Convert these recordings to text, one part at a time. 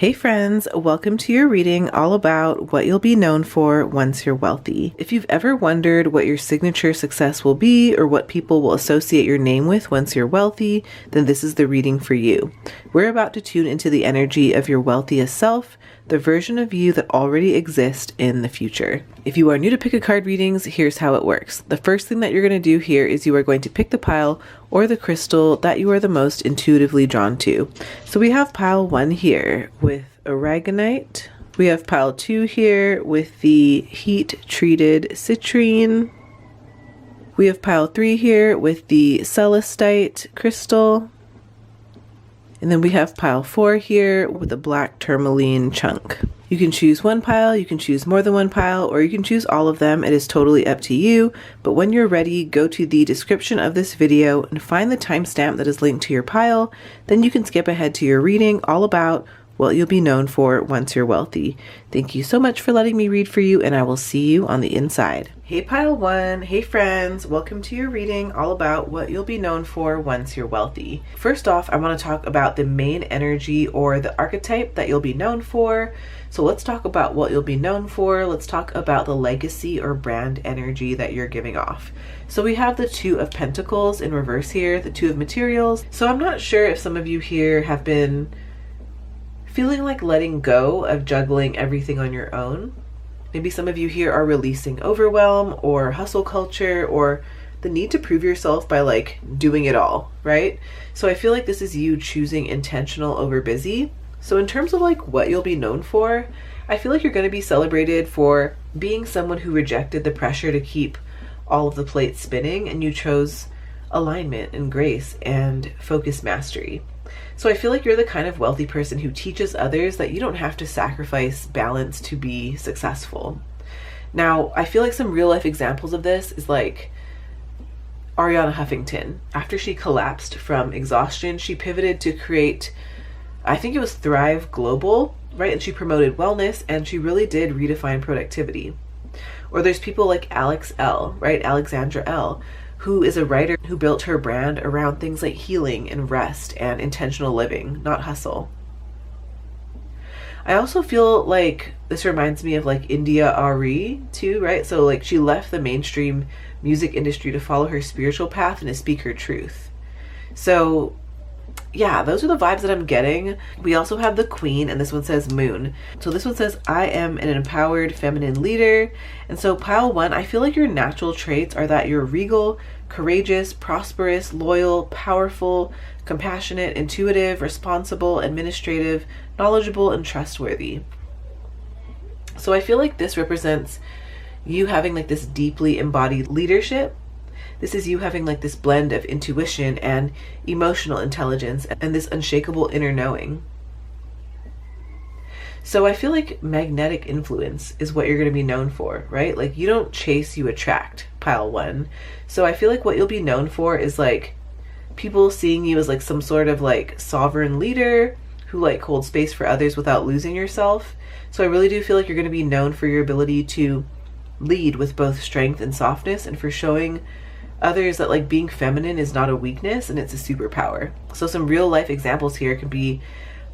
Hey friends, welcome to your reading all about what you'll be known for once you're wealthy. If you've ever wondered what your signature success will be or what people will associate your name with once you're wealthy, then this is the reading for you. We're about to tune into the energy of your wealthiest self, the version of you that already exists in the future. If you are new to pick a card readings, here's how it works. The first thing that you're going to do here is you are going to pick the pile or the crystal that you are the most intuitively drawn to. So we have pile 1 here with Aragonite. We have pile 2 here with the heat-treated Citrine. We have pile 3 here with the Celestite crystal. And then we have pile 4 here with a black Tourmaline chunk. You can choose one pile, you can choose more than one pile, or you can choose all of them. It is totally up to you. But when you're ready, go to the description of this video and find the timestamp that is linked to your pile. Then you can skip ahead to your reading all about what you'll be known for once you're wealthy. Thank you so much for letting me read for you, and I will see you on the inside. Hey pile 1, hey friends, welcome to your reading all about what you'll be known for once you're wealthy. First off, I want to talk about the main energy or the archetype that you'll be known for. So let's talk about what you'll be known for. Let's talk about the legacy or brand energy that you're giving off. So we have the 2 of Pentacles in reverse here, the 2 of Materials. So I'm not sure if some of you here have been feeling like letting go of juggling everything on your own. Maybe some of you here are releasing overwhelm or hustle culture or the need to prove yourself by like doing it all, right? So I feel like this is you choosing intentional over busy. So in terms of like what you'll be known for, I feel like you're going to be celebrated for being someone who rejected the pressure to keep all of the plates spinning, and you chose alignment and grace and focus mastery. So I feel like you're the kind of wealthy person who teaches others that you don't have to sacrifice balance to be successful. Now, I feel like some real life examples of this is like Ariana Huffington. After she collapsed from exhaustion, she pivoted to create, I think it was Thrive Global, right? And she promoted wellness and she really did redefine productivity. Or there's people like Alex L, right? Alexandra L, who is a writer who built her brand around things like healing and rest and intentional living, not hustle. I also feel like this reminds me of like India Ari too, right? So like she left the mainstream music industry to follow her spiritual path and to speak her truth. So yeah, those are the vibes that I'm getting. We also have the Queen, and this one says Moon. So this one says, I am an empowered feminine leader. And so pile 1, I feel like your natural traits are that you're regal, courageous, prosperous, loyal, powerful, compassionate, intuitive, responsible, administrative, knowledgeable, and trustworthy. So I feel like this represents you having like this deeply embodied leadership. This is you having like this blend of intuition and emotional intelligence and this unshakable inner knowing. So I feel like magnetic influence is what you're going to be known for, right? Like you don't chase, you attract, pile 1. So I feel like what you'll be known for is like people seeing you as like some sort of like sovereign leader who like holds space for others without losing yourself. So I really do feel like you're going to be known for your ability to lead with both strength and softness, and for showing others that like being feminine is not a weakness and it's a superpower. So some real life examples here could be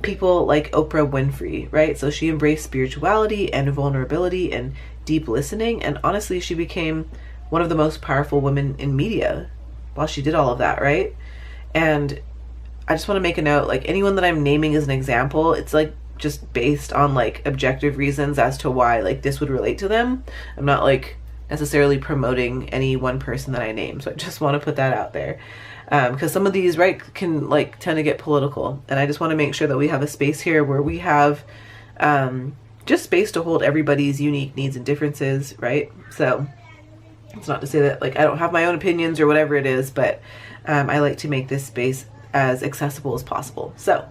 people like Oprah Winfrey, right? So she embraced spirituality and vulnerability and deep listening, and honestly she became one of the most powerful women in media while she did all of that, right? And I just want to make a note, like anyone that I'm naming as an example, it's like just based on like objective reasons as to why like this would relate to them. I'm not like necessarily promoting any one person that I name. So I just want to put that out there. Because some of these, right, can like tend to get political. And I just want to make sure that we have a space here where we have just space to hold everybody's unique needs and differences, right? So it's not to say that like I don't have my own opinions or whatever it is, but I like to make this space as accessible as possible. So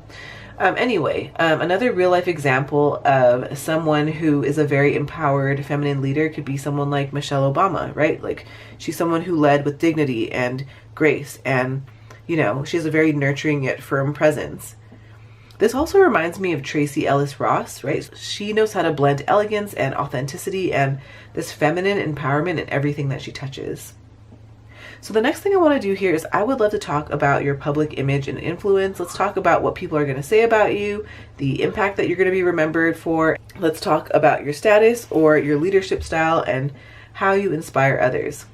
anyway, another real life example of someone who is a very empowered feminine leader could be someone like Michelle Obama, right? Like she's someone who led with dignity and grace, and you know, she has a very nurturing yet firm presence. This also reminds me of Tracy Ellis Ross, right? She knows how to blend elegance and authenticity and this feminine empowerment in everything that she touches. So the next thing I want to do here is I would love to talk about your public image and influence. Let's talk about what people are going to say about you, the impact that you're going to be remembered for. Let's talk about your status or your leadership style and how you inspire others.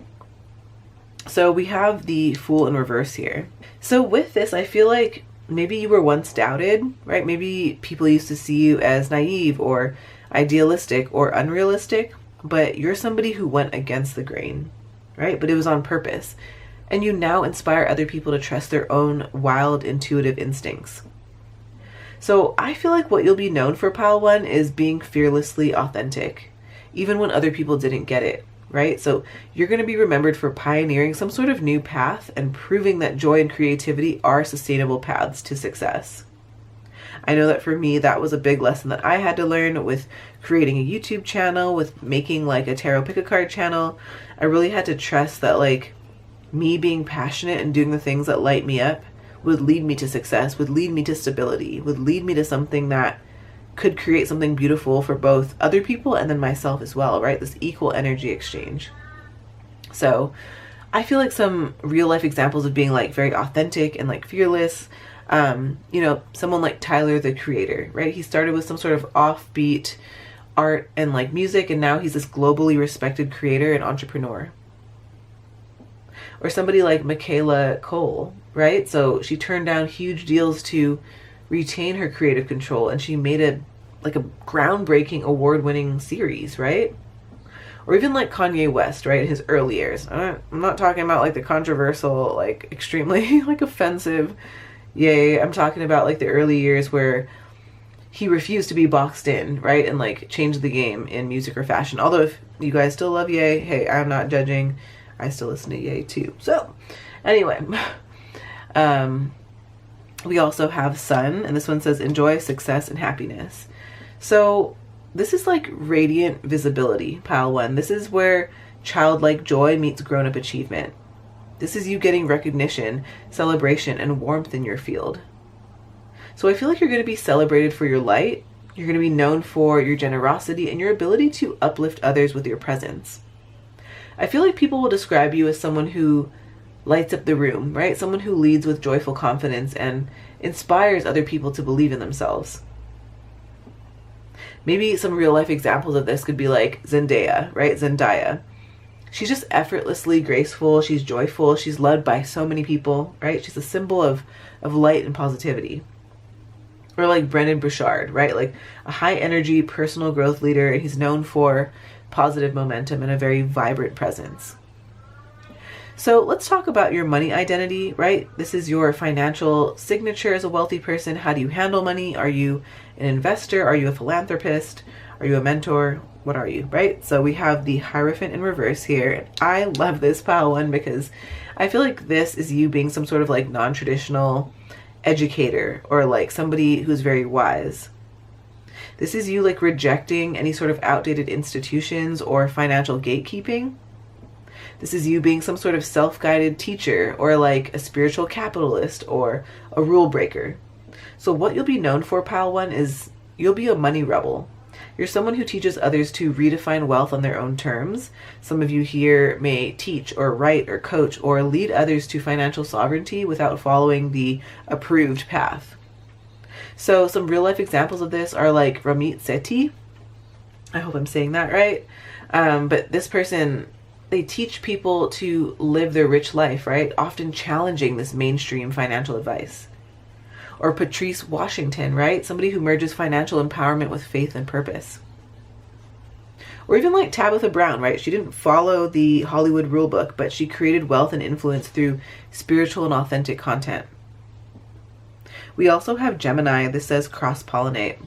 So we have the Fool in reverse here. So with this, I feel like maybe you were once doubted, right? Maybe people used to see you as naive or idealistic or unrealistic, but you're somebody who went against the grain, right? But it was on purpose. And you now inspire other people to trust their own wild, intuitive instincts. So I feel like what you'll be known for, Pile 1, is being fearlessly authentic, even when other people didn't get it, right? So you're going to be remembered for pioneering some sort of new path and proving that joy and creativity are sustainable paths to success. I know that for me, that was a big lesson that I had to learn with creating a YouTube channel, with making like a tarot pick a card channel. I really had to trust that like me being passionate and doing the things that light me up would lead me to success, would lead me to stability, would lead me to something that could create something beautiful for both other people and then myself as well, right? This equal energy exchange. So I feel like some real life examples of being like very authentic and like fearless, you know, someone like Tyler, the Creator, right? He started with some sort of offbeat art and like music, and now he's this globally respected creator and entrepreneur. Or somebody like Michaela Cole, right? So she turned down huge deals to retain her creative control, and she made a groundbreaking award-winning series, right? Or even like Kanye West, right, in his early years. I'm not talking about like the controversial, like extremely like offensive, yay. I'm talking about like the early years where he refused to be boxed in, right, and like change the game in music or fashion. Although if you guys still love Ye, hey, I'm not judging. I still listen to Ye too. So anyway, we also have Sun, and this one says enjoy success and happiness. So this is like radiant visibility, Pile 1. This is where childlike joy meets grown-up achievement. This is you getting recognition, celebration, and warmth in your field. So I feel like you're going to be celebrated for your light. You're going to be known for your generosity and your ability to uplift others with your presence. I feel like people will describe you as someone who lights up the room, right? Someone who leads with joyful confidence and inspires other people to believe in themselves. Maybe some real life examples of this could be like Zendaya, right? Zendaya. She's just effortlessly graceful. She's joyful. She's loved by so many people, right? She's a symbol of light and positivity. Or like Brendan Burchard, right? Like a high energy personal growth leader, and he's known for positive momentum and a very vibrant presence. So let's talk about your money identity, right? This is your financial signature as a wealthy person. How do you handle money? Are you an investor? Are you a philanthropist? Are you a mentor? What are you, right? So we have the Hierophant in reverse here. I love this Pile 1 because I feel like this is you being some sort of like non-traditional educator or like somebody who's very wise. This is you like rejecting any sort of outdated institutions or financial gatekeeping. This is you being some sort of self-guided teacher or like a spiritual capitalist or a rule breaker. So what you'll be known for, Pile 1, is you'll be a money rebel. You're someone who teaches others to redefine wealth on their own terms. Some of you here may teach or write or coach or lead others to financial sovereignty without following the approved path. So some real life examples of this are like Ramit Sethi. I hope I'm saying that right. But this person, they teach people to live their rich life, right? Often challenging this mainstream financial advice. Or Patrice Washington, right? Somebody who merges financial empowerment with faith and purpose. Or even like Tabitha Brown, right? She didn't follow the Hollywood rule book, but she created wealth and influence through spiritual and authentic content. We also have Gemini. This says cross-pollinate.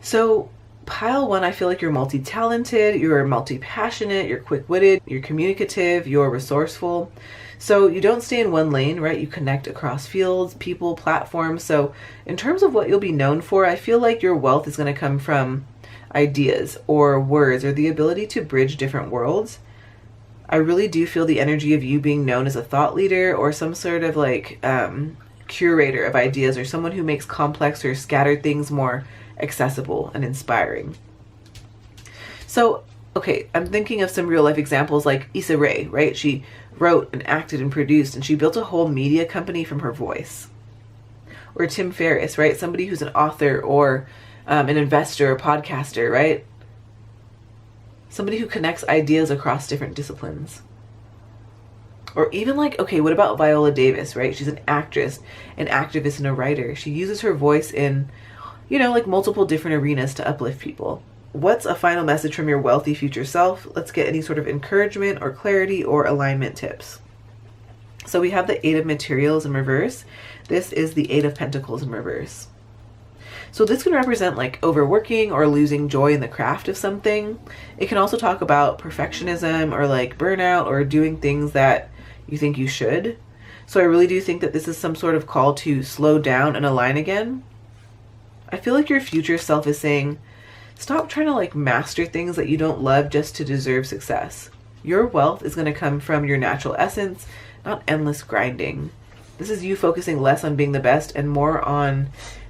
So Pile 1, I feel like you're multi-talented, you're multi-passionate, you're quick-witted, you're communicative, you're resourceful. So you don't stay in one lane, right? You connect across fields, people, platforms. So in terms of what you'll be known for, I feel like your wealth is going to come from ideas or words or the ability to bridge different worlds. I really do feel the energy of you being known as a thought leader or some sort of like curator of ideas, or someone who makes complex or scattered things more accessible and inspiring. So Okay, I'm thinking of some real life examples like Issa Rae, right? She wrote and acted and produced, and she built a whole media company from her voice. Or Tim Ferriss, right? Somebody who's an author or an investor or podcaster, right? Somebody who connects ideas across different disciplines. Or even like, okay, what about Viola Davis, right? She's an actress, an activist, and a writer. She uses her voice in, you know, like multiple different arenas to uplift people. What's a final message from your wealthy future self? Let's get any sort of encouragement or clarity or alignment tips. So we have the Eight of Materials in reverse. This is the Eight of Pentacles in reverse. So this can represent like overworking or losing joy in the craft of something. It can also talk about perfectionism or like burnout or doing things that you think you should. So I really do think that this is some sort of call to slow down and align again. I feel like your future self is saying, stop trying to like master things that you don't love just to deserve success. Your wealth is going to come from your natural essence, not endless grinding. This is you focusing less on being the best and more on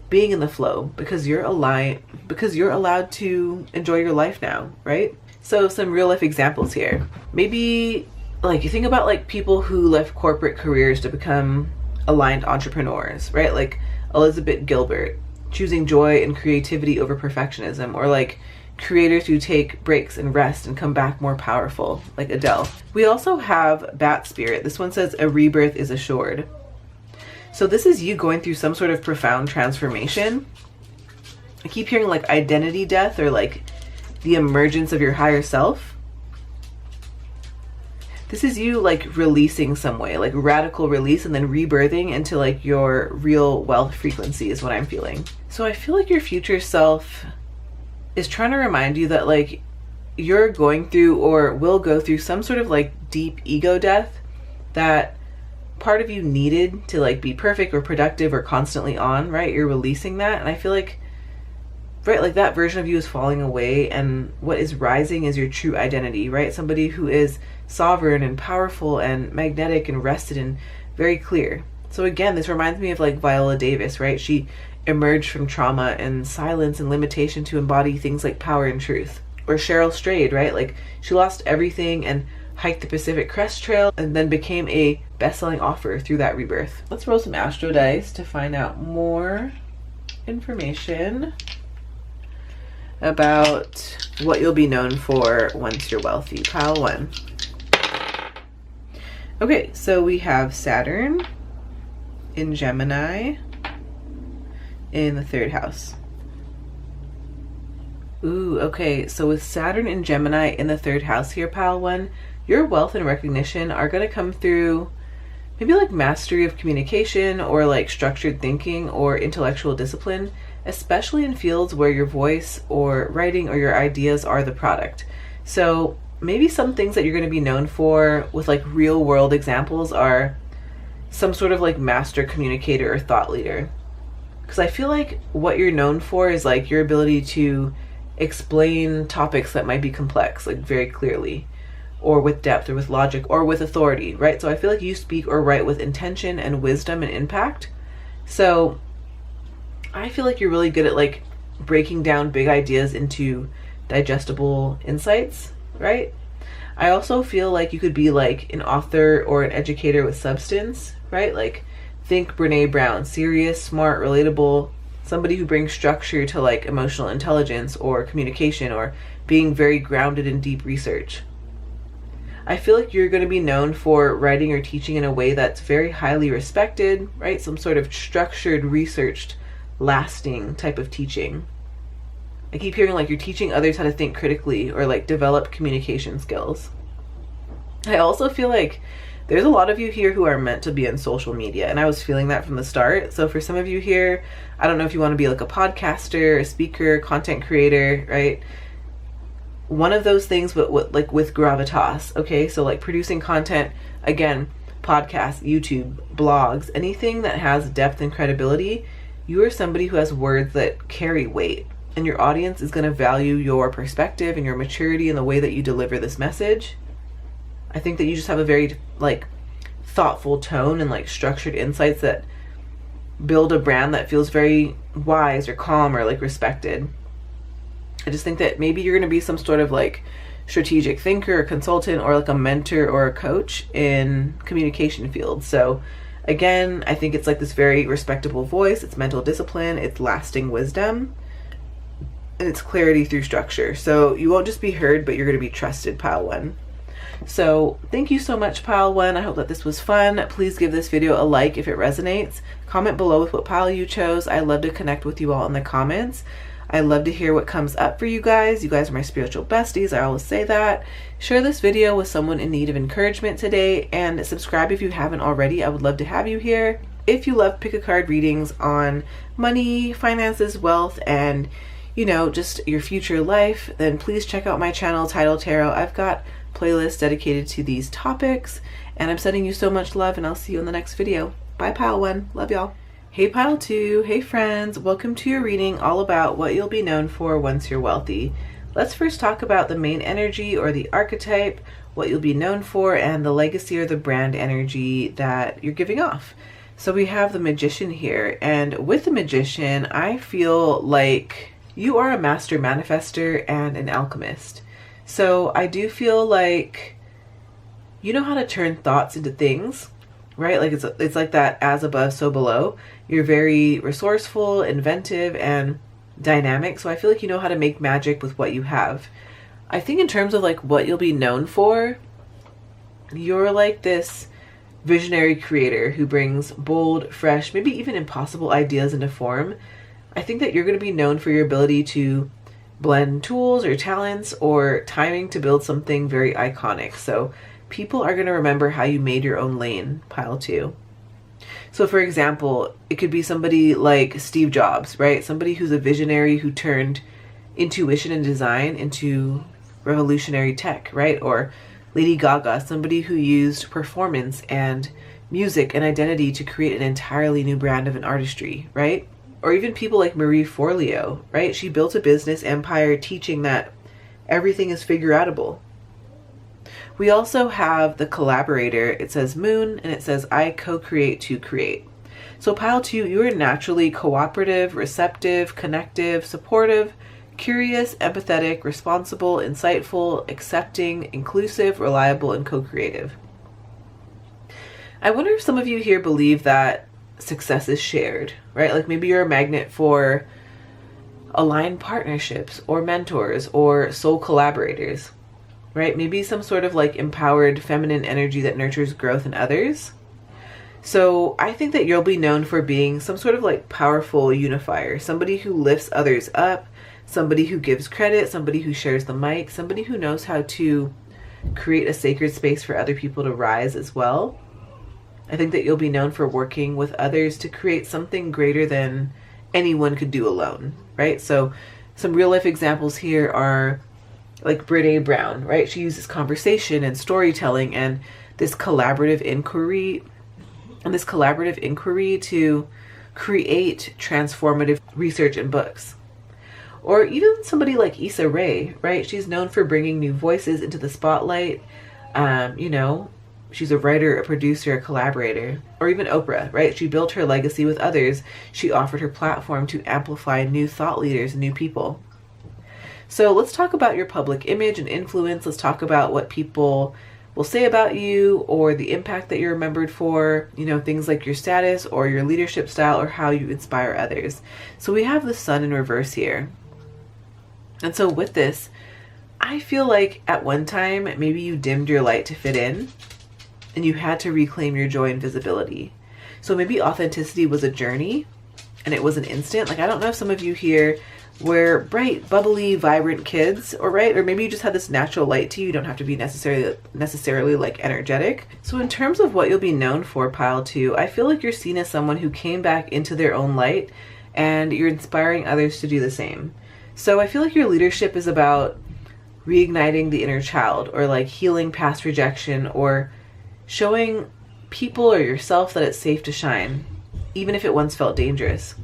being in the flow because you're allowed to enjoy your life now, right? So some real life examples here. Maybe like you think about like people who left corporate careers to become aligned entrepreneurs, right? Like Elizabeth Gilbert, choosing joy and creativity over perfectionism, or like creators who take breaks and rest and come back more powerful, like Adele. We also have Bat Spirit. This one says a rebirth is assured. So this is you going through some sort of profound transformation. I keep hearing like identity death or like the emergence of your higher self. This is you like releasing some way, like radical release and then rebirthing into like your real wealth frequency is what I'm feeling. So I feel like your future self is trying to remind you that like you're going through or will go through some sort of like deep ego death that part of you needed to like be perfect or productive or constantly on, right? You're releasing that. And I feel like, right, like that version of you is falling away and what is rising is your true identity, right? Somebody who is sovereign and powerful and magnetic and rested and very clear. So again, this reminds me of like Viola Davis, right? She emerged from trauma and silence and limitation to embody things like power and truth. Or Cheryl Strayed, right? Like she lost everything and hiked the Pacific Crest Trail and then became a best-selling author through that rebirth. Let's roll some astro dice to find out more information about what you'll be known for once you're wealthy. Pile 1. Okay, so we have Saturn in Gemini in the 3rd house. Ooh, okay, so with Saturn in Gemini in the 3rd house here, pile 1, your wealth and recognition are going to come through maybe like mastery of communication or like structured thinking or intellectual discipline, especially in fields where your voice or writing or your ideas are the product. So maybe some things that you're going to be known for with like real world examples are some sort of like master communicator or thought leader. Because I feel like what you're known for is like your ability to explain topics that might be complex, like very clearly, or with depth or with logic or with authority, right? So I feel like you speak or write with intention and wisdom and impact. So I feel like you're really good at like breaking down big ideas into digestible insights, right? I also feel like you could be like an author or an educator with substance, right? Like think Brene Brown, serious, smart, relatable, somebody who brings structure to like emotional intelligence or communication or being very grounded in deep research. I feel like you're going to be known for writing or teaching in a way that's very highly respected, right? Some sort of structured, researched, lasting type of teaching. I keep hearing like you're teaching others how to think critically or like develop communication skills. I also feel like there's a lot of you here who are meant to be in social media, and I was feeling that from the start. So for some of you here, I don't know if you want to be like a podcaster, a speaker, content creator, right? One of those things, but with gravitas, okay? So like producing content, again, podcasts, YouTube, blogs, anything that has depth and credibility, you are somebody who has words that carry weight, and your audience is going to value your perspective and your maturity in the way that you deliver this message. I think that you just have a very like thoughtful tone and like structured insights that build a brand that feels very wise or calm or like respected. I just think that maybe you're going to be some sort of like strategic thinker, a consultant, or like a mentor or a coach in communication fields. So again, I think it's like this very respectable voice. It's mental discipline, it's lasting wisdom, and it's clarity through structure. So you won't just be heard, but you're going to be trusted, pile 1. So thank you so much, pile 1. I hope that this was fun. Please give this video a like if it resonates. Comment below with what pile you chose. I love to connect with you all in the comments. I love to hear what comes up for you guys. You guys are my spiritual besties. I always say that. Share this video with someone in need of encouragement today, and subscribe if you haven't already. I would love to have you here. If you love pick a card readings on money, finances, wealth, and just your future life, then please check out my channel, Title Tarot. I've got playlists dedicated to these topics, and I'm sending you so much love, and I'll see you in the next video. Bye, pile 1. Love y'all. Hey, pile 2. Hey, friends. Welcome to your reading all about what you'll be known for once you're wealthy. Let's first talk about the main energy or the archetype, what you'll be known for, and the legacy or the brand energy that you're giving off. So we have the Magician here, and with the Magician, I feel like you are a master manifester and an alchemist. So I do feel like you know how to turn thoughts into things, right? Like it's like that as above, so below. You're very resourceful, inventive, and dynamic. So I feel like you know how to make magic with what you have. I think in terms of like what you'll be known for, you're like this visionary creator who brings bold, fresh, maybe even impossible ideas into form. I think that you're going to be known for your ability to blend tools or talents or timing to build something very iconic. So people are going to remember how you made your own lane, pile 2. So for example, it could be somebody like Steve Jobs, right? Somebody who's a visionary who turned intuition and design into revolutionary tech, right? Or Lady Gaga, somebody who used performance and music and identity to create an entirely new brand of an artistry, right? Or even people like Marie Forleo, right? She built a business empire teaching that everything is figure-outable. We also have the collaborator. It says Moon, and it says I co-create to create. So pile 2, you are naturally cooperative, receptive, connective, supportive, curious, empathetic, responsible, insightful, accepting, inclusive, reliable, and co-creative. I wonder if some of you here believe that success is shared, right? Like maybe you're a magnet for aligned partnerships or mentors or soul collaborators, right? Maybe some sort of like empowered feminine energy that nurtures growth in others. So I think that you'll be known for being some sort of like powerful unifier, somebody who lifts others up, somebody who gives credit, somebody who shares the mic, somebody who knows how to create a sacred space for other people to rise as well. I think that you'll be known for working with others to create something greater than anyone could do alone, right? So some real life examples here are like Brene Brown, right? She uses conversation and storytelling and this collaborative inquiry to create transformative research and books. Or even somebody like Issa Rae, right? She's known for bringing new voices into the spotlight. She's a writer, a producer, a collaborator. Or even Oprah, right? She built her legacy with others. She offered her platform to amplify new thought leaders and new people. So let's talk about your public image and influence. Let's talk about what people will say about you or the impact that you're remembered for, things like your status or your leadership style or how you inspire others. So we have the Sun in reverse here. And so with this, I feel like at one time, maybe you dimmed your light to fit in and you had to reclaim your joy and visibility. So maybe authenticity was a journey and it was an instant. Like, I don't know if some of you here were bright, bubbly, vibrant kids, or maybe you just had this natural light to you. You don't have to be necessarily like energetic. So in terms of what you'll be known for, pile 2, I feel like you're seen as someone who came back into their own light and you're inspiring others to do the same. So I feel like your leadership is about reigniting the inner child or like healing past rejection or showing people or yourself that it's safe to shine, even if it once felt dangerous.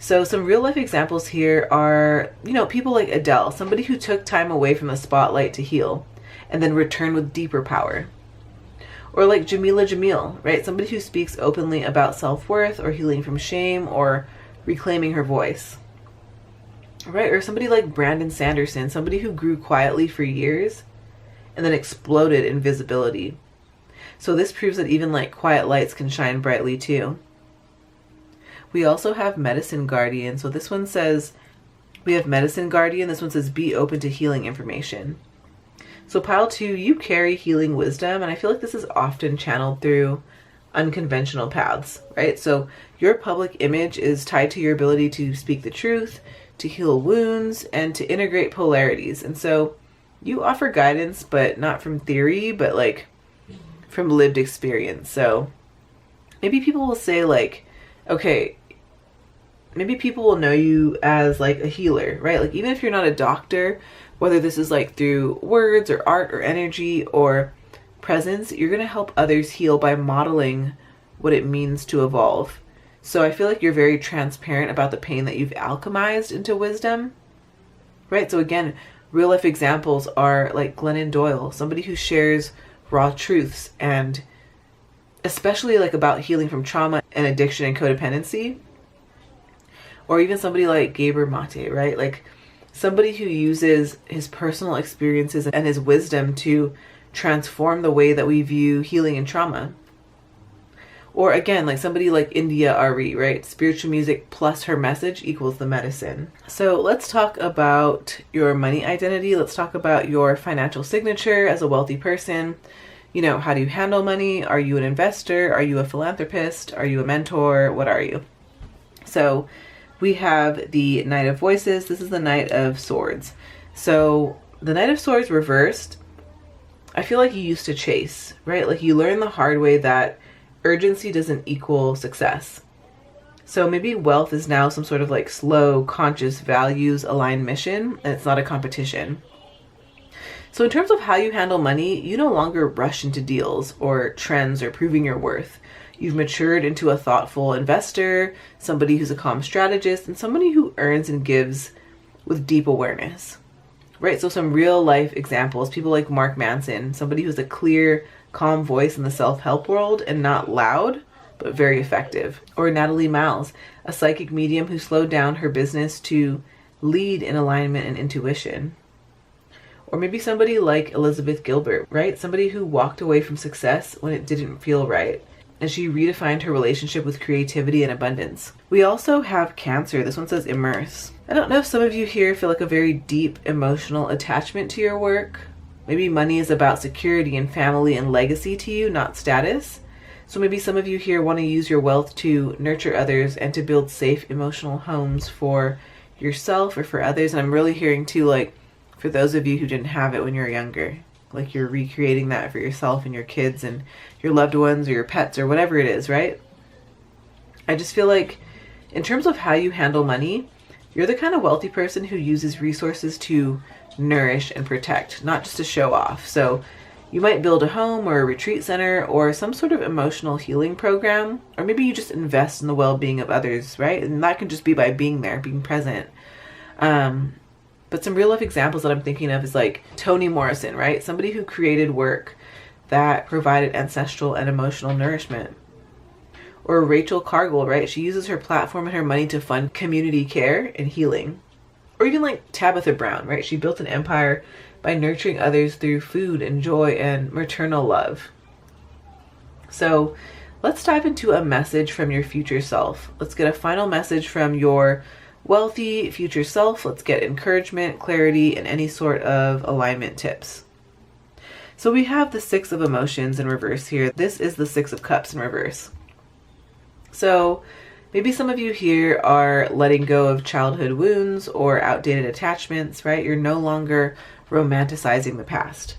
So some real life examples here are, people like Adele, somebody who took time away from the spotlight to heal and then returned with deeper power. Or like Jamila Jamil, right? Somebody who speaks openly about self-worth or healing from shame or reclaiming her voice. right? Or somebody like Brandon Sanderson, somebody who grew quietly for years and then exploded in visibility. So this proves that even like quiet lights can shine brightly too. We also have Medicine Guardian. So this one says, we have Medicine Guardian. This one says, be open to healing information. So pile 2, you carry healing wisdom, and I feel like this is often channeled through unconventional paths, right? So your public image is tied to your ability to speak the truth, to heal wounds, and to integrate polarities. And so you offer guidance, but not from theory, but like from lived experience. So maybe people will say like, okay, maybe people will know you as like a healer, right? Like even if you're not a doctor, whether this is like through words or art or energy or presence, you're going to help others heal by modeling what it means to evolve. So I feel like you're very transparent about the pain that you've alchemized into wisdom, right? So again, real life examples are like Glennon Doyle, somebody who shares raw truths, and especially like about healing from trauma and addiction and codependency. Or even somebody like Gabor Mate, right? Like somebody who uses his personal experiences and his wisdom to transform the way that we view healing and trauma. Or again, like somebody like India Ari, right? Spiritual music plus her message equals the medicine. So let's talk about your money identity. Let's talk about your financial signature as a wealthy person. You know, how do you handle money? Are you an investor? Are you a philanthropist? Are you a mentor? What are you? So we have the Knight of Voices. This is the Knight of Swords. So the Knight of Swords reversed, I feel like you used to chase, right? Like you learned the hard way that urgency doesn't equal success. So maybe wealth is now some sort of like slow, conscious, values aligned mission, and it's not a competition. So in terms of how you handle money, you no longer rush into deals or trends or proving your worth. You've matured into a thoughtful investor, somebody who's a calm strategist, and somebody who earns and gives with deep awareness, right? So some real life examples, people like Mark Manson, somebody who's a clear, calm voice in the self-help world and not loud, but very effective. Or Natalie Miles, a psychic medium who slowed down her business to lead in alignment and intuition. Or maybe somebody like Elizabeth Gilbert, right? Somebody who walked away from success when it didn't feel right, and she redefined her relationship with creativity and abundance. We also have Cancer. This one says immerse. I don't know if some of you here feel like a very deep emotional attachment to your work. Maybe money is about security and family and legacy to you, not status. So maybe some of you here want to use your wealth to nurture others and to build safe emotional homes for yourself or for others. And I'm really hearing too, like, for those of you who didn't have it when you were younger, like you're recreating that for yourself and your kids and your loved ones or your pets or whatever it is, right? I just feel like in terms of how you handle money, you're the kind of wealthy person who uses resources to nourish and protect, not just to show off. So you might build a home or a retreat center or some sort of emotional healing program, or maybe you just invest in the well-being of others, right? And that can just be by being there, being present. But some real life examples that I'm thinking of is like Toni Morrison, right? Somebody who created work that provided ancestral and emotional nourishment. Or Rachel Cargill, right? She uses her platform and her money to fund community care and healing. Or even like Tabitha Brown, right? She built an empire by nurturing others through food and joy and maternal love. So let's dive into a message from your future self. Let's get a final message from your wealthy future self. Let's get encouragement, clarity, and any sort of alignment tips. So we have the Six of Emotions in reverse here. This is the Six of Cups in reverse. So maybe some of you here are letting go of childhood wounds or outdated attachments, right? You're no longer romanticizing the past.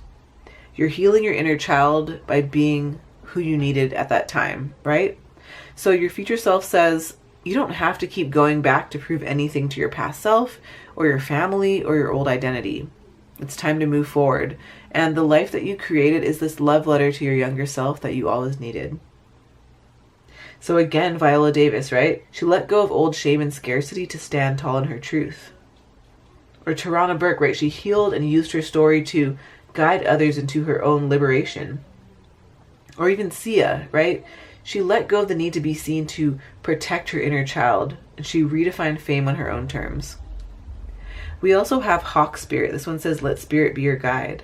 You're healing your inner child by being who you needed at that time, right? So your future self says, you don't have to keep going back to prove anything to your past self or your family or your old identity. It's time to move forward. And the life that you created is this love letter to your younger self that you always needed. So again, Viola Davis, right? She let go of old shame and scarcity to stand tall in her truth. Or Tarana Burke, right? She healed and used her story to guide others into her own liberation. Or even Sia, right? She let go of the need to be seen to protect her inner child, and she redefined fame on her own terms. We also have Hawk Spirit. This one says, let spirit be your guide.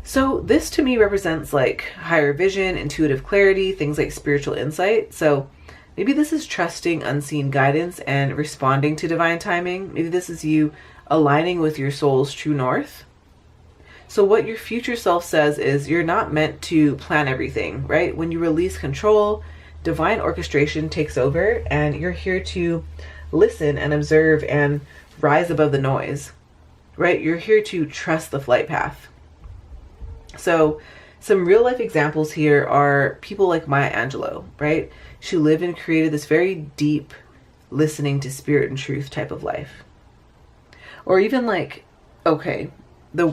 So this to me represents like higher vision, intuitive clarity, things like spiritual insight. So maybe this is trusting unseen guidance and responding to divine timing. Maybe this is you aligning with your soul's true north. So what your future self says is you're not meant to plan everything, right? When you release control, divine orchestration takes over, and you're here to listen and observe and rise above the noise, right? You're here to trust the flight path. So some real life examples here are people like Maya Angelou, right? She lived and created this very deep listening to spirit and truth type of life. Or even like, okay, the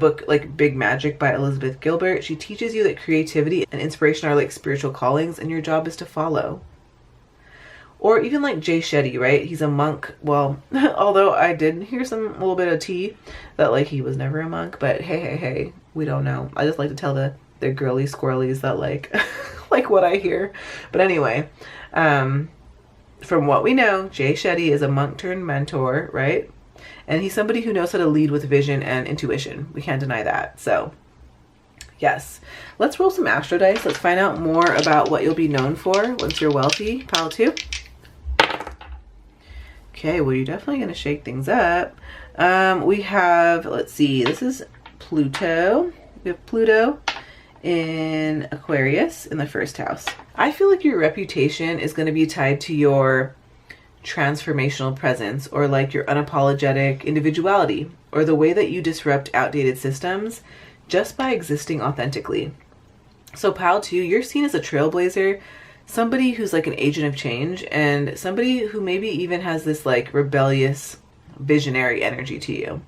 book like Big Magic by Elizabeth Gilbert, she teaches you that creativity and inspiration are like spiritual callings and your job is to follow. Or even like Jay Shetty, right? He's a monk. Well, although I did hear a little bit of tea that like he was never a monk, but hey, we don't know. I just like to tell the girly squirrelies that like like what I hear. But anyway, from what we know, Jay Shetty is a monk turned mentor, right? And he's somebody who knows how to lead with vision and intuition. We can't deny that. So yes, let's roll some astro dice. Let's find out more about what you'll be known for once you're wealthy. Pile 2. Okay, well, you're definitely going to shake things up. We have, let's see, this is Pluto. We have Pluto in Aquarius in the first house. I feel like your reputation is going to be tied to your transformational presence, or like your unapologetic individuality, or the way that you disrupt outdated systems just by existing authentically. So pile 2, you're seen as a trailblazer, somebody who's like an agent of change, and somebody who maybe even has this like rebellious visionary energy to you.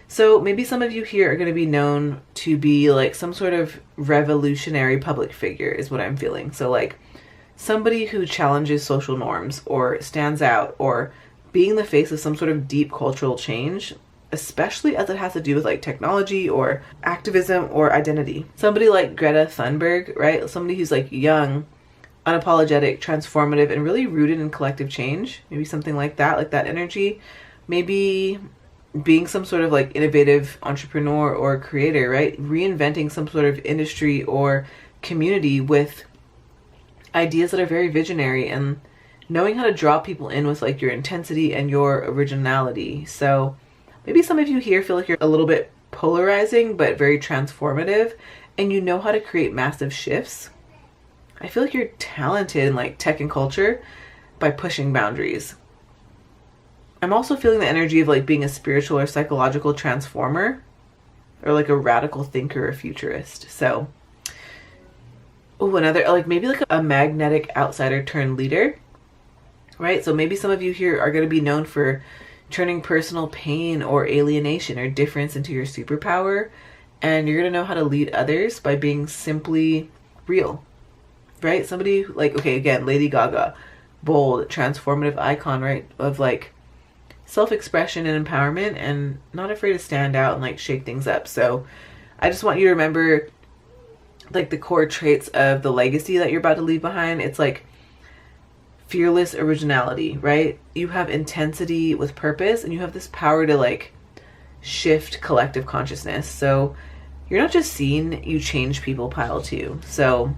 So maybe some of you here are going to be known to be like some sort of revolutionary public figure is what I'm feeling. So like somebody who challenges social norms or stands out, or being the face of some sort of deep cultural change, especially as it has to do with like technology or activism or identity. Somebody like Greta Thunberg, right? Somebody who's like young, unapologetic, transformative, and really rooted in collective change. Maybe something like that energy. Maybe being some sort of like innovative entrepreneur or creator, right? Reinventing some sort of industry or community with ideas that are very visionary, and knowing how to draw people in with like your intensity and your originality. So maybe some of you here feel like you're a little bit polarizing, but very transformative, and you know how to create massive shifts. I feel like you're talented in like tech and culture by pushing boundaries. I'm also feeling the energy of like being a spiritual or psychological transformer, or like a radical thinker or futurist. So another, like maybe like a magnetic outsider turned leader, right? So maybe some of you here are going to be known for turning personal pain or alienation or difference into your superpower, and you're going to know how to lead others by being simply real, right? Somebody like, okay, again, Lady Gaga, bold, transformative icon, right? Of like self-expression and empowerment, and not afraid to stand out and like shake things up. So I just want you to remember like the core traits of the legacy that you're about to leave behind. It's like fearless originality, right? You have intensity with purpose, and you have this power to like shift collective consciousness. So you're not just seen, you change people, pile 2. So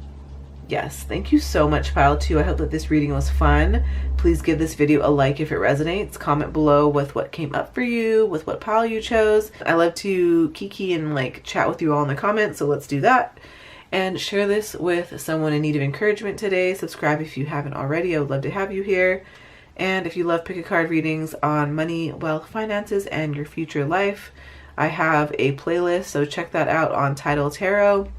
yes, thank you so much, pile 2. I hope that this reading was fun. Please give this video a like if it resonates. Comment below with what came up for you, with what pile you chose. I love to kiki and like chat with you all in the comments, so let's do that. And share this with someone in need of encouragement today. Subscribe if you haven't already. I would love to have you here. And if you love pick a card readings on money, wealth, finances, and your future life, I have a playlist, so check that out on Tidal Tarot,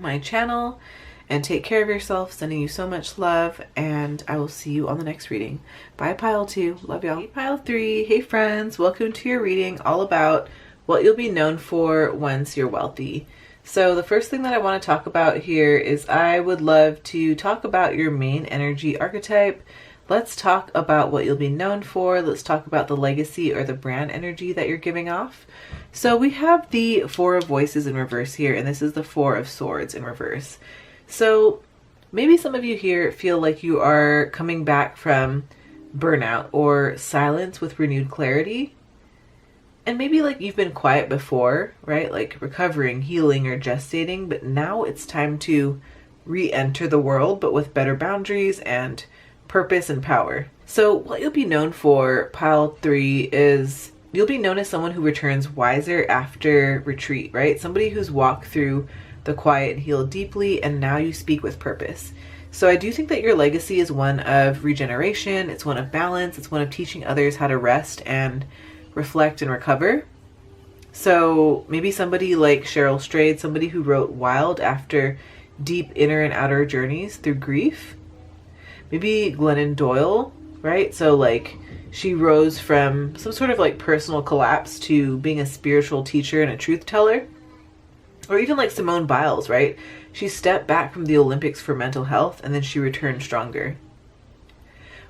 my channel. And take care of yourself. Sending you so much love, and I will see you on the next reading. Bye, pile 2. Love y'all. Hey, pile 3. Hey, friends. Welcome to your reading all about what you'll be known for once you're wealthy. So the first thing that I want to talk about here is I would love to talk about your main energy archetype. Let's talk about what you'll be known for. Let's talk about the legacy or the brand energy that you're giving off. So we have the 4 of Voices in reverse here, and this is the 4 of Swords in reverse. So maybe some of you here feel like you are coming back from burnout or silence with renewed clarity. And maybe like you've been quiet before, right? Like recovering, healing, or gestating, but now it's time to re-enter the world, but with better boundaries and purpose and power. So what you'll be known for, pile 3, is you'll be known as someone who returns wiser after retreat, right? Somebody who's walked through the quiet and healed deeply, and now you speak with purpose. So I do think that your legacy is one of regeneration, it's one of balance, it's one of teaching others how to rest and reflect and recover. So maybe somebody like Cheryl Strayed, somebody who wrote Wild after deep inner and outer journeys through grief. Maybe Glennon Doyle, right? So like she rose from some sort of like personal collapse to being a spiritual teacher and a truth teller. Or even like Simone Biles, right? She stepped back from the Olympics for mental health and then she returned stronger.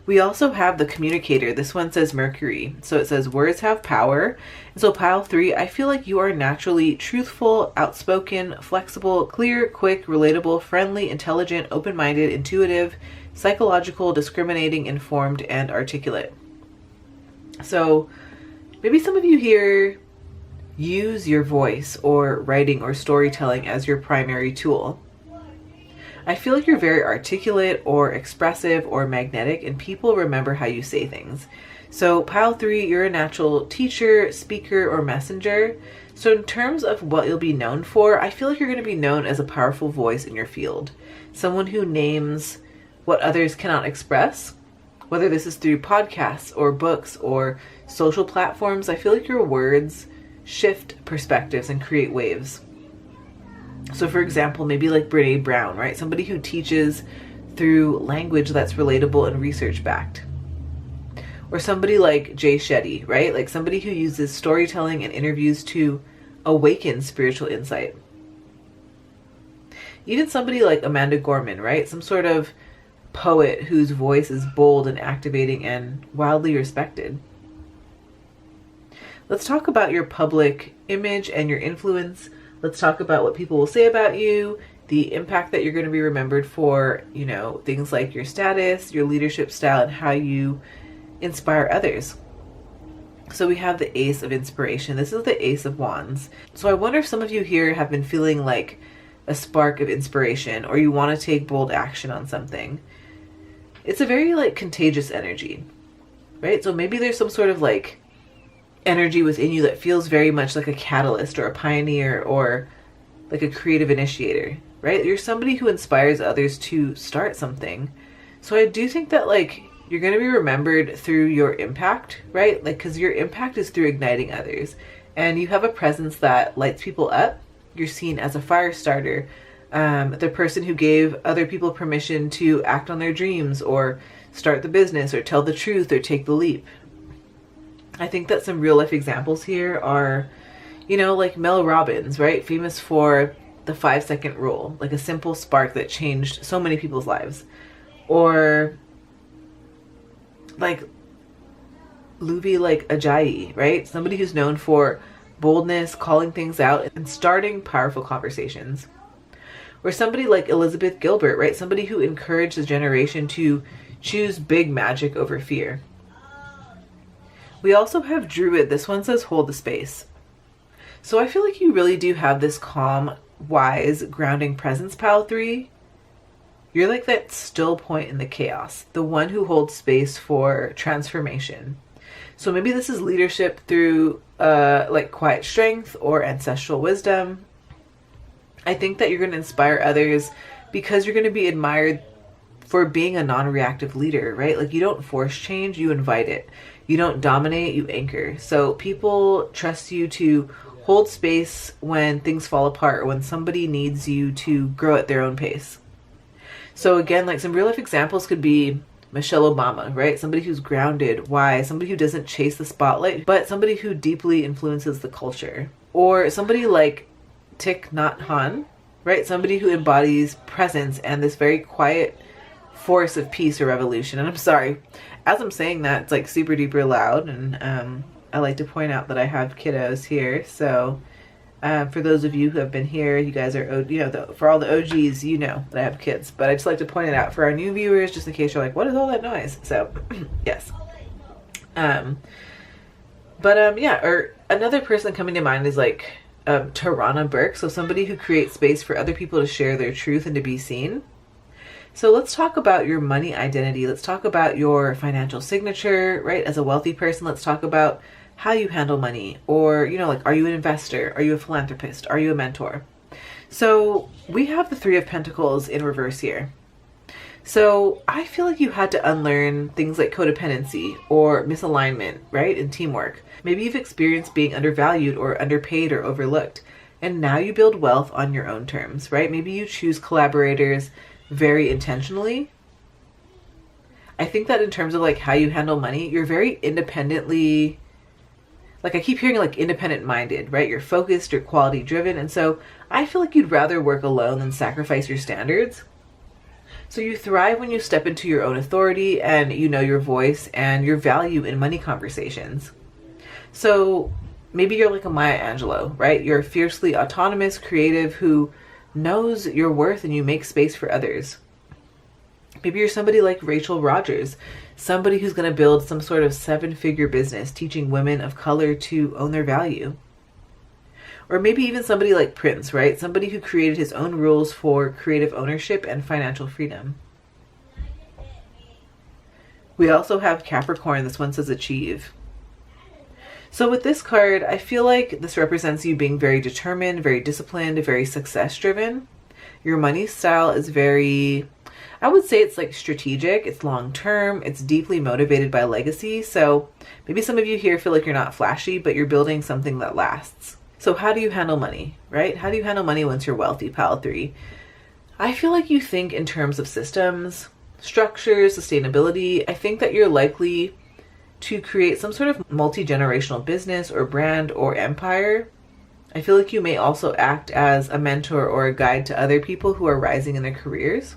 We also have the communicator. This one says Mercury. So it says words have power. And so pile 3, I feel like you are naturally truthful, outspoken, flexible, clear, quick, relatable, friendly, intelligent, open-minded, intuitive, psychological, discriminating, informed, and articulate. So maybe some of you here use your voice or writing or storytelling as your primary tool. I feel like you're very articulate or expressive or magnetic, and people remember how you say things. So pile 3, you're a natural teacher, speaker, or messenger. So in terms of what you'll be known for, I feel like you're going to be known as a powerful voice in your field. Someone who names what others cannot express, whether this is through podcasts or books or social platforms. I feel like your words shift perspectives and create waves. So for example, maybe like Brene Brown, right? Somebody who teaches through language that's relatable and research backed. Or somebody like Jay Shetty, right? Like somebody who uses storytelling and interviews to awaken spiritual insight. Even somebody like Amanda Gorman, right? Some sort of poet whose voice is bold and activating and wildly respected. Let's talk about your public image and your influence. Let's talk about what people will say about you, the impact that you're going to be remembered for, you know, things like your status, your leadership style, and how you inspire others. So we have the Ace of Inspiration. This is the Ace of Wands. So I wonder if some of you here have been feeling like a spark of inspiration, or you want to take bold action on something. It's a very like contagious energy, right? So maybe there's some sort of like energy within you that feels very much like a catalyst or a pioneer or like a creative initiator, right? You're somebody who inspires others to start something. So I do think that like you're going to be remembered through your impact, right? Like, because your impact is through igniting others, and you have a presence that lights people up. You're seen as a fire starter, the person who gave other people permission to act on their dreams or start the business or tell the truth or take the leap. I think that some real life examples here are, you know, like Mel Robbins, right? Famous for the 5-second rule, like a simple spark that changed so many people's lives. Or like Luvi like Ajayi, right? Somebody who's known for boldness, calling things out, and starting powerful conversations. Or somebody like Elizabeth Gilbert, right? Somebody who encouraged the generation to choose big magic over fear. We also have Druid. This one says hold the space. So I feel like you really do have this calm, wise, grounding presence, pile 3. You're like that still point in the chaos, the one who holds space for transformation. So maybe this is leadership through like quiet strength or ancestral wisdom. I think that you're going to inspire others because you're going to be admired for being a non-reactive leader, right? Like you don't force change, you invite it. You don't dominate, you anchor. So people trust you to hold space when things fall apart or when somebody needs you to grow at their own pace. So again, like some real life examples could be Michelle Obama, right? Somebody who's grounded, wise, somebody who doesn't chase the spotlight, but somebody who deeply influences the culture. Or somebody like Thich Nhat Hanh, right? Somebody who embodies presence and this very quiet force of peace or revolution. And I'm sorry, as I'm saying that, it's like super duper loud, and I like to point out that I have kiddos here, so For those of you who have been here, you guys are, for all the OGs, you know that I have kids. But I just like to point it out for our new viewers, just in case you're like, what is all that noise? So, yes. Or another person coming to mind is like Tarana Burke. So somebody who creates space for other people to share their truth and to be seen. So let's talk about your money identity. Let's talk about your financial signature, right? As a wealthy person, let's talk about how you handle money, or, like, are you an investor? Are you a philanthropist? Are you a mentor? So we have the Three of Pentacles in reverse here. So I feel like you had to unlearn things like codependency or misalignment, right? And teamwork. Maybe you've experienced being undervalued or underpaid or overlooked, and now you build wealth on your own terms, right? Maybe you choose collaborators very intentionally. I think that in terms of like how you handle money, you're very independently, like I keep hearing like independent minded, right? You're focused, you're quality driven. And so I feel like you'd rather work alone than sacrifice your standards. So you thrive when you step into your own authority and you know your voice and your value in money conversations. So maybe you're like a Maya Angelou, right? You're fiercely autonomous, creative, who knows your worth and you make space for others. Maybe you're somebody like Rachel Rogers, somebody who's going to build some sort of 7-figure business teaching women of color to own their value. Or maybe even somebody like Prince, right? Somebody who created his own rules for creative ownership and financial freedom. We also have Capricorn. This one says achieve. So with this card, I feel like this represents you being very determined, very disciplined, very success driven. Your money style is very, I would say it's like strategic, it's long term, it's deeply motivated by legacy. So maybe some of you here feel like you're not flashy, but you're building something that lasts. So how do you handle money, right? How do you handle money once you're wealthy, Pile 3? I feel like you think in terms of systems, structures, sustainability. I think that you're likely to create some sort of multi-generational business or brand or empire. I feel like you may also act as a mentor or a guide to other people who are rising in their careers.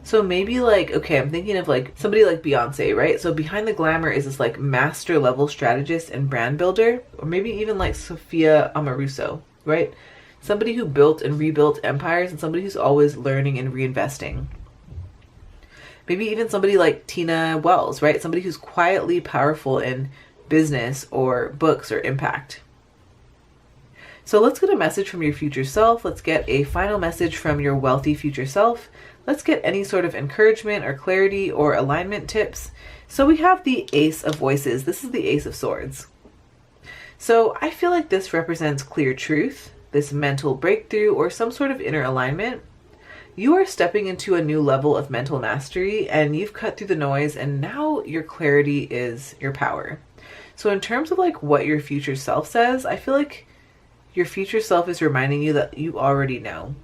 So maybe like, okay, I'm thinking of like somebody like Beyonce, right? So behind the glamour is this like master level strategist and brand builder, or maybe even like Sophia Amoruso, right? Somebody who built and rebuilt empires and somebody who's always learning and reinvesting. Maybe even somebody like Tina Wells, right? Somebody who's quietly powerful in business or books or impact. So let's get a message from your future self. Let's get a final message from your wealthy future self. Let's get any sort of encouragement or clarity or alignment tips. So we have the Ace of Voices. This is the Ace of Swords. So I feel like this represents clear truth, this mental breakthrough, or some sort of inner alignment. You are stepping into a new level of mental mastery and you've cut through the noise, and now your clarity is your power. So in terms of like what your future self says, I feel like your future self is reminding you that you already know.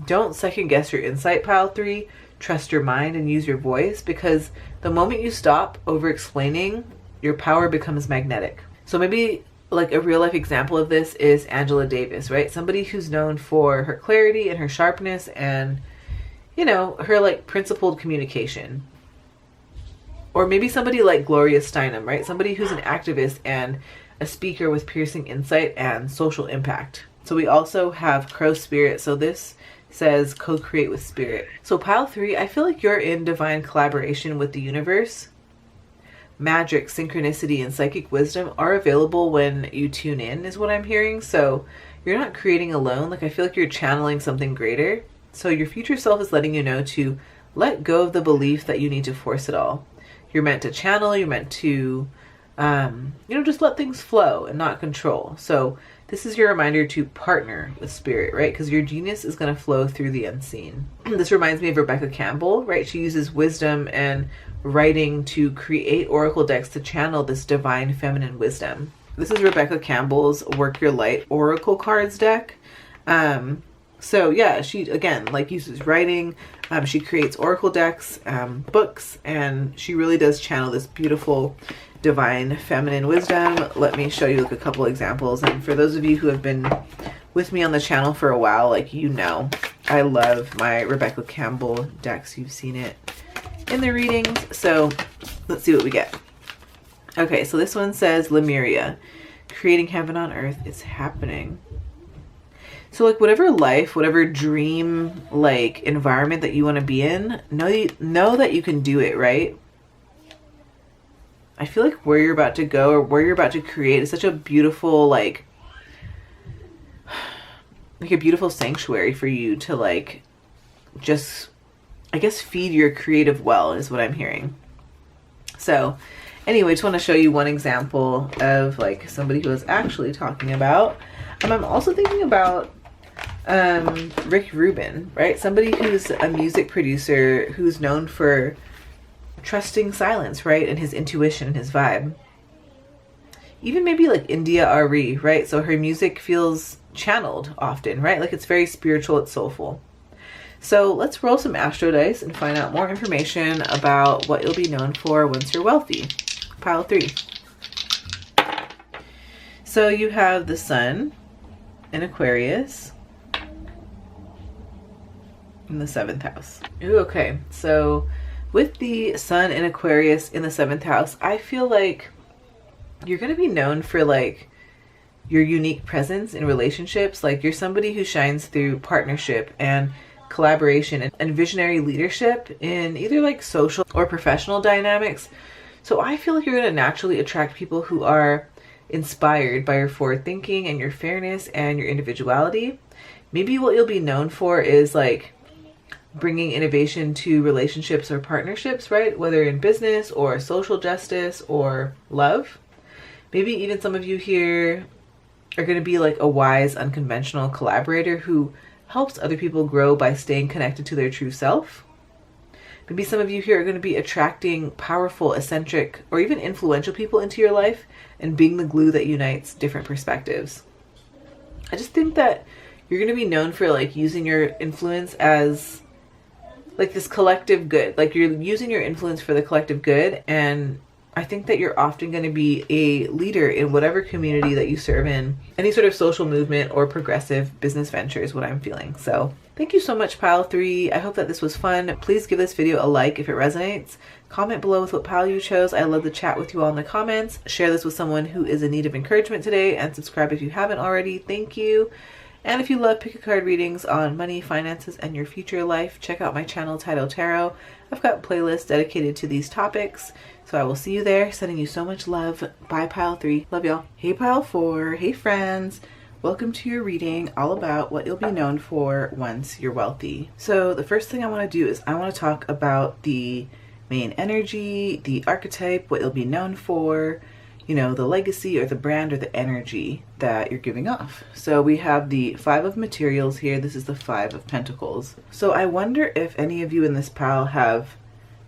Don't second guess your insight, Pile 3. Trust your mind and use your voice, because the moment you stop over explaining, your power becomes magnetic. So maybe like a real life example of this is Angela Davis, right? Somebody who's known for her clarity and her sharpness and, her like principled communication. Or maybe somebody like Gloria Steinem, right? Somebody who's an activist and a speaker with piercing insight and social impact. So we also have Crow Spirit. So this says co-create with spirit. So Pile 3, I feel like you're in divine collaboration with the universe. Magic, synchronicity, and psychic wisdom are available when you tune in, is what I'm hearing. So you're not creating alone. Like I feel like you're channeling something greater. So your future self is letting you know to let go of the belief that you need to force it all. You're meant to channel, you're meant to, just let things flow and not control. So this is your reminder to partner with spirit, right? Because your genius is going to flow through the unseen. This reminds me of Rebecca Campbell, right? She uses wisdom and writing to create oracle decks to channel this divine feminine wisdom. This is Rebecca Campbell's Work Your Light Oracle Cards deck. So yeah, she again like uses writing. She creates oracle decks, books, and she really does channel this beautiful divine feminine wisdom. Let me show you like a couple examples. And for those of you who have been with me on the channel for a while, I love my Rebecca Campbell decks. You've seen it in the readings. So let's see what we get. Okay, so this one says Lemuria. creating heaven on earth is happening. So like whatever life, whatever dream like environment that you want to be in, know that you can do it, right? I feel like where you're about to go or where you're about to create is such a beautiful like a beautiful sanctuary for you to like just, I guess, feed your creative well is what I'm hearing. So anyway, just want to show you one example of like somebody who is actually talking about. I'm also thinking about Rick Rubin, right? Somebody who's a music producer who's known for trusting silence, right? And his intuition and his vibe. Even maybe like India Ari, right? So her music feels channeled often, right? Like it's very spiritual, it's soulful. So let's roll some astro dice and find out more information about what you'll be known for once you're wealthy. Pile 3. So you have the sun in Aquarius in the 7th house. Ooh, okay. So with the sun in Aquarius in the 7th house, I feel like you're going to be known for like your unique presence in relationships. Like you're somebody who shines through partnership and collaboration and visionary leadership in either like social or professional dynamics. So I feel like you're going to naturally attract people who are inspired by your forward thinking and your fairness and your individuality. Maybe what you'll be known for is like bringing innovation to relationships or partnerships, right? Whether in business or social justice or love. Maybe even some of you here are going to be like a wise, unconventional collaborator who helps other people grow by staying connected to their true self. Maybe some of you here are going to be attracting powerful, eccentric, or even influential people into your life and being the glue that unites different perspectives. I just think that you're going to be known for like using your influence as like this collective good. Like you're using your influence for the collective good, and I think that you're often going to be a leader in whatever community that you serve in, any sort of social movement or progressive business venture is what I'm feeling. So thank you so much, Pile 3. I hope that this was fun. Please give this video a like if it resonates. Comment below with what pile you chose. I love to chat with you all in the comments. Share this with someone who is in need of encouragement today, and subscribe if you haven't already. Thank you. And if you love pick a card readings on money, finances, and your future life, check out my channel, Title Tarot. I've got playlists dedicated to these topics. So I will see you there. Sending you so much love. Bye, Pile 3. Love y'all. Hey, Pile 4. Hey, friends. Welcome to your reading all about what you'll be known for once you're wealthy. So the first thing I want to do is I want to talk about the main energy, the archetype, what you'll be known for, you know, the legacy or the brand or the energy that you're giving off. So we have the 5 of materials here. This is the 5 of pentacles. So I wonder if any of you in this pile have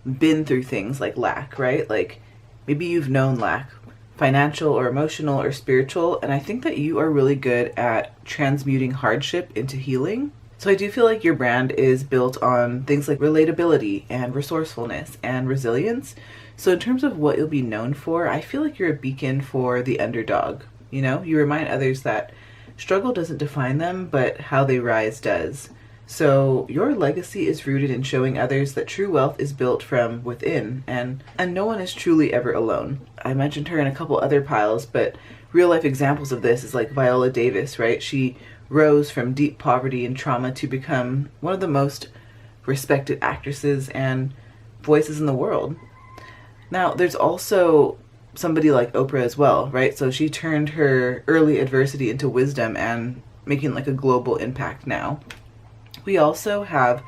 been through things like lack, right? Like maybe you've known lack, financial or emotional or spiritual, and I think that you are really good at transmuting hardship into healing. So I do feel like your brand is built on things like relatability and resourcefulness and resilience. So in terms of what you'll be known for, I feel like you're a beacon for the underdog. You know, you remind others that struggle doesn't define them, but how they rise does. So your legacy is rooted in showing others that true wealth is built from within, and no one is truly ever alone. I mentioned her in a couple other piles, but real life examples of this is like Viola Davis, right? She rose from deep poverty and trauma to become one of the most respected actresses and voices in the world. Now, there's also somebody like Oprah as well, right? So she turned her early adversity into wisdom and making like a global impact now. We also have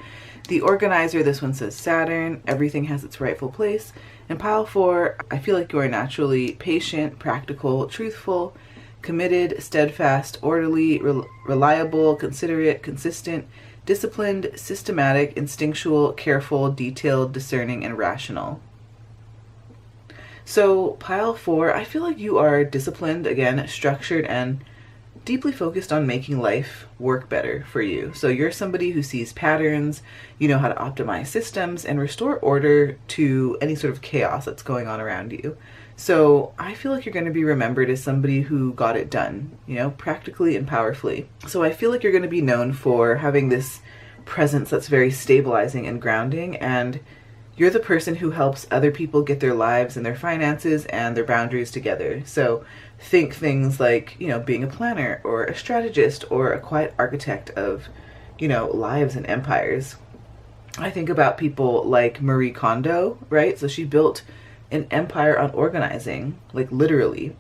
the organizer. This one says Saturn. Everything has its rightful place. And pile 4, I feel like you are naturally patient, practical, truthful, committed, steadfast, orderly, reliable, considerate, consistent, disciplined, systematic, instinctual, careful, detailed, discerning, and rational. So pile 4, I feel like you are disciplined, again, structured, and deeply focused on making life work better for you. So you're somebody who sees patterns, you know how to optimize systems and restore order to any sort of chaos that's going on around you. So I feel like you're going to be remembered as somebody who got it done, you know, practically and powerfully. So I feel like you're going to be known for having this presence that's very stabilizing and grounding, and You're the person who helps other people get their lives and their finances and their boundaries together. So think things like, being a planner or a strategist or a quiet architect of, lives and empires. I think about people like Marie Kondo, right? So she built an empire on organizing, like literally.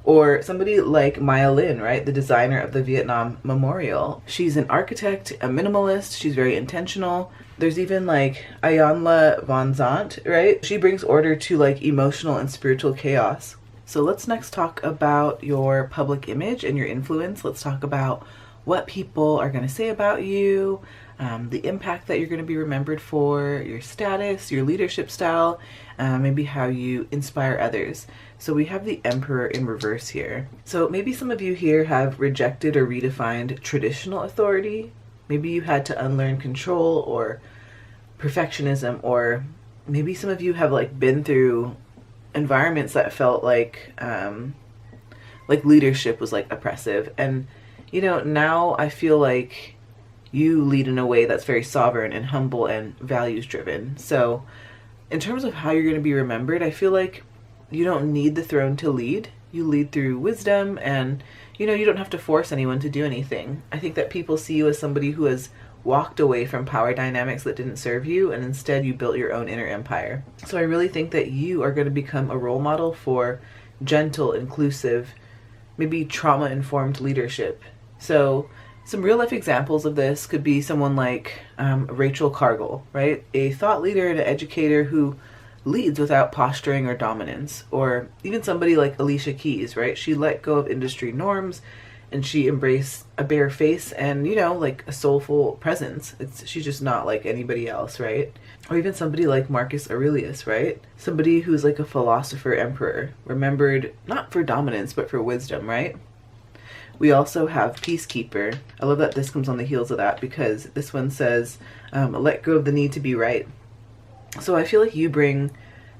Or somebody like Maya Lin, right? The designer of the Vietnam Memorial. She's an architect, a minimalist. She's very intentional. There's even like Ayanla von Zandt, right? She brings order to like emotional and spiritual chaos. So let's next talk about your public image and your influence. Let's talk about what people are going to say about you, the impact that you're going to be remembered for, your status, your leadership style, maybe how you inspire others. So we have the Emperor in reverse here. So maybe some of you here have rejected or redefined traditional authority. Maybe you had to unlearn control or perfectionism, or maybe some of you have like been through environments that felt like leadership was like oppressive. And now I feel like you lead in a way that's very sovereign and humble and values driven. So in terms of how you're going to be remembered, I feel like you don't need the throne to lead. You lead through wisdom, and you don't have to force anyone to do anything. I think that people see you as somebody who has walked away from power dynamics that didn't serve you, and instead you built your own inner empire. So I really think that you are going to become a role model for gentle, inclusive, maybe trauma-informed leadership. So some real life examples of this could be someone like Rachel Cargill, right? A thought leader and an educator who leads without posturing or dominance. Or even somebody like Alicia Keys, right? She let go of industry norms and she embraced a bare face and, like a soulful presence. She's just not like anybody else, right? Or even somebody like Marcus Aurelius, right? Somebody who's like a philosopher emperor, remembered not for dominance, but for wisdom, right? We also have Peacekeeper. I love that this comes on the heels of that because this one says, let go of the need to be right. So I feel like you bring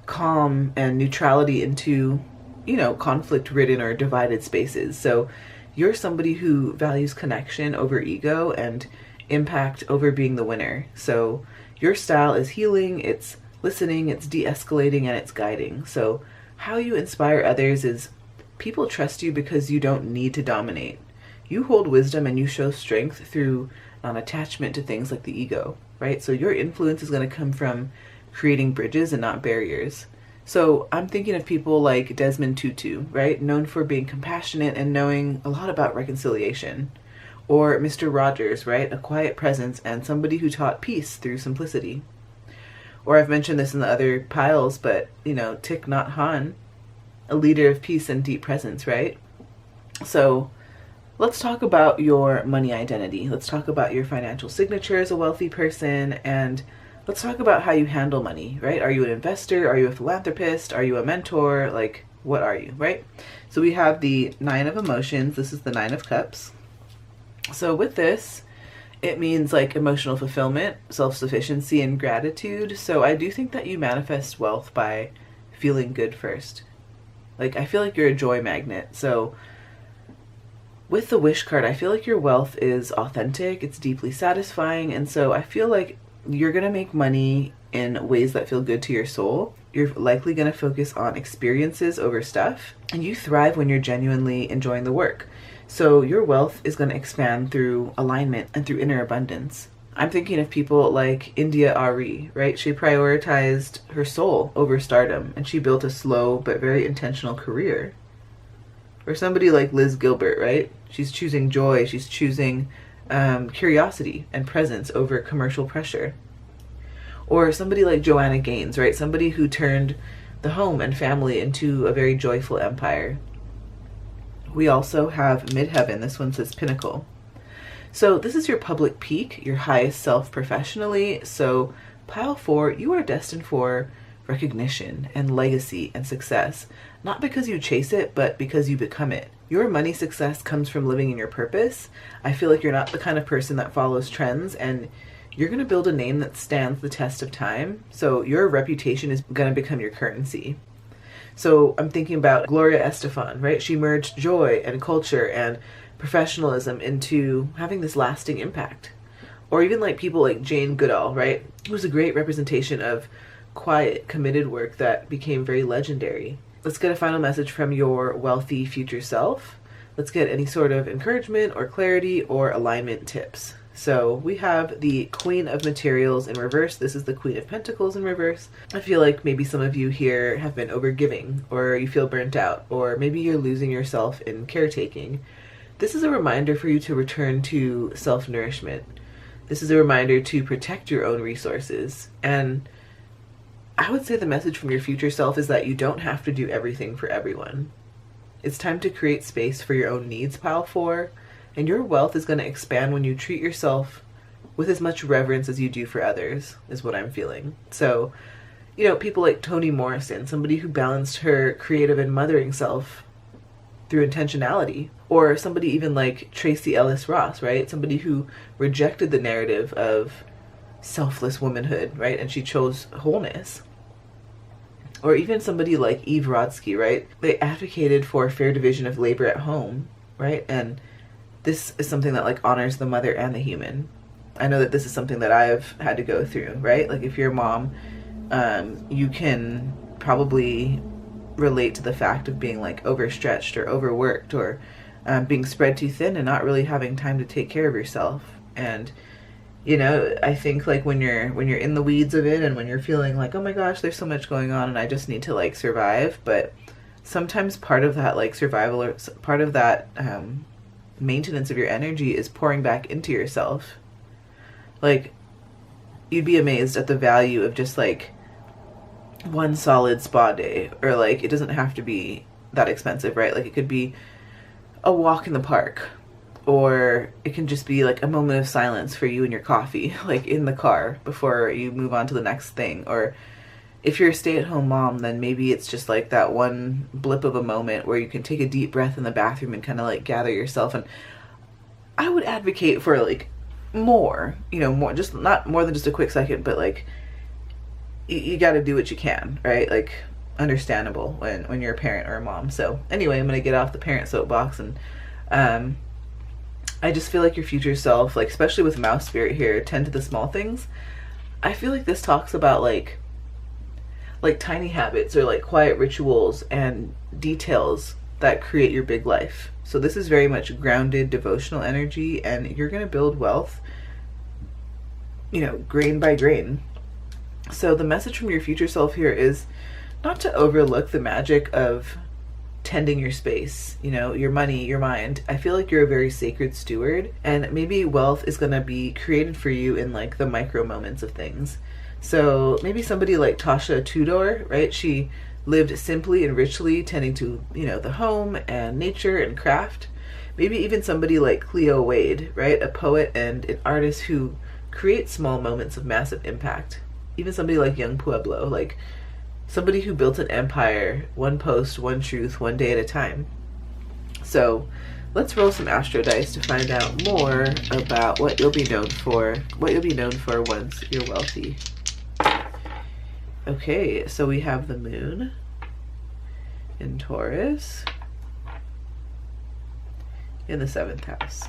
calm and neutrality into, conflict-ridden or divided spaces. So you're somebody who values connection over ego and impact over being the winner. So your style is healing, it's listening, it's de-escalating, and it's guiding. So how you inspire others is people trust you because you don't need to dominate. You hold wisdom and you show strength through non-attachment to things like the ego, right? So your influence is going to come from creating bridges and not barriers. So I'm thinking of people like Desmond Tutu, right? Known for being compassionate and knowing a lot about reconciliation. Or Mr. Rogers, right? A quiet presence and somebody who taught peace through simplicity. Or I've mentioned this in the other piles, but, Thich Nhat Hanh, a leader of peace and deep presence, right? So let's talk about your money identity. Let's talk about your financial signature as a wealthy person, and let's talk about how you handle money, right? Are you an investor? Are you a philanthropist? Are you a mentor? Like, what are you, right? So we have the 9 of emotions. This is the 9 of cups. So with this, it means like emotional fulfillment, self-sufficiency, and gratitude. So I do think that you manifest wealth by feeling good first. Like, I feel like you're a joy magnet. So with the wish card, I feel like your wealth is authentic, it's deeply satisfying, and so I feel like you're going to make money in ways that feel good to your soul. You're likely going to focus on experiences over stuff, and you thrive when you're genuinely enjoying the work. So your wealth is going to expand through alignment and through inner abundance. I'm thinking of people like India Ari, right? She prioritized her soul over stardom, and she built a slow but very intentional career. Or somebody like Liz Gilbert, right? She's choosing joy, she's choosing curiosity and presence over commercial pressure. Or somebody like Joanna Gaines, right? Somebody who turned the home and family into a very joyful empire. We also have midheaven. This one says pinnacle. So this is your public peak, your highest self professionally. So pile 4, you are destined for recognition and legacy and success, not because you chase it, but because you become it. Your money success comes from living in your purpose. I feel like you're not the kind of person that follows trends, and you're going to build a name that stands the test of time. So your reputation is going to become your currency. So I'm thinking about Gloria Estefan, right? She merged joy and culture and professionalism into having this lasting impact. Or even like people like Jane Goodall, right? Who's a great representation of quiet, committed work that became very legendary. Let's get a final message from your wealthy future self. Let's get any sort of encouragement or clarity or alignment tips. So we have the Queen of Materials in reverse. This is the Queen of Pentacles in reverse. I feel like maybe some of you here have been overgiving, or you feel burnt out, or maybe you're losing yourself in caretaking. This is a reminder for you to return to self-nourishment. This is a reminder to protect your own resources. And I would say the message from your future self is that you don't have to do everything for everyone. It's time to create space for your own needs, pile 4, and your wealth is going to expand when you treat yourself with as much reverence as you do for others, is what I'm feeling. So, you know, people like Toni Morrison, somebody who balanced her creative and mothering self through intentionality, or somebody even like Tracy Ellis Ross, right? Somebody who rejected the narrative of selfless womanhood, right? And she chose wholeness. Or even somebody like Eve Rodsky, right? They advocated for fair division of labor at home, right? And this is something that like honors the mother and the human. I know that this is something that I've had to go through, right? Like if you're a mom, you can probably relate to the fact of being like overstretched or overworked, or being spread too thin and not really having time to take care of yourself. And you know, I think like when you're in the weeds of it, and when you're feeling like, oh my gosh, there's so much going on and I just need to like survive, but sometimes part of that like survival, or part of that maintenance of your energy is pouring back into yourself. Like, you'd be amazed at the value of just like one solid spa day, or like it doesn't have to be that expensive, right? Like it could be a walk in the park, or it can just be like a moment of silence for you and your coffee, like in the car before you move on to the next thing. Or if you're a stay-at-home mom, then maybe it's just like that one blip of a moment where you can take a deep breath in the bathroom and kind of like gather yourself. And I would advocate for like more, you know, more, just not more than just a quick second, but like you got to do what you can, right? Like, understandable when you're a parent or a mom. So anyway, I'm going to get off the parent soapbox, and I just feel like your future self, like especially with mouse spirit here, tend to the small things. I feel like this talks about like tiny habits, or like quiet rituals and details that create your big life. So this is very much grounded devotional energy, and you're going to build wealth, you know, grain by grain. So the message from your future self here is not to overlook the magic of tending your space, you know, your money, your mind. I feel like you're a very sacred steward, and maybe wealth is going to be created for you in like the micro moments of things. So maybe somebody like Tasha Tudor, right? She lived simply and richly, tending to, you know, the home and nature and craft. Maybe even somebody like Cleo Wade, right? A poet and an artist who creates small moments of massive impact. Even somebody like Young Pueblo, like somebody who built an empire, one post, one truth, one day at a time. So let's roll some astro dice to find out more about what you'll be known for, once you're wealthy. Okay, so we have the moon in Taurus in the 7th house.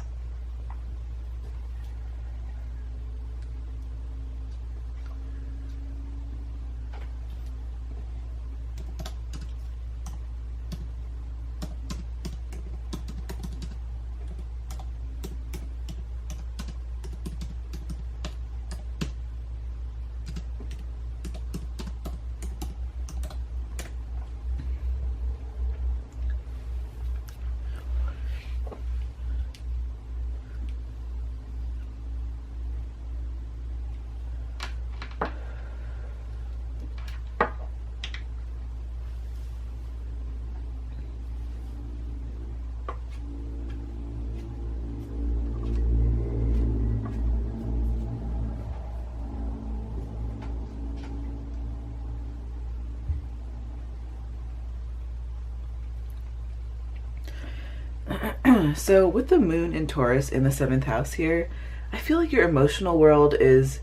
So with the moon in Taurus in the 7th house here, I feel like your emotional world is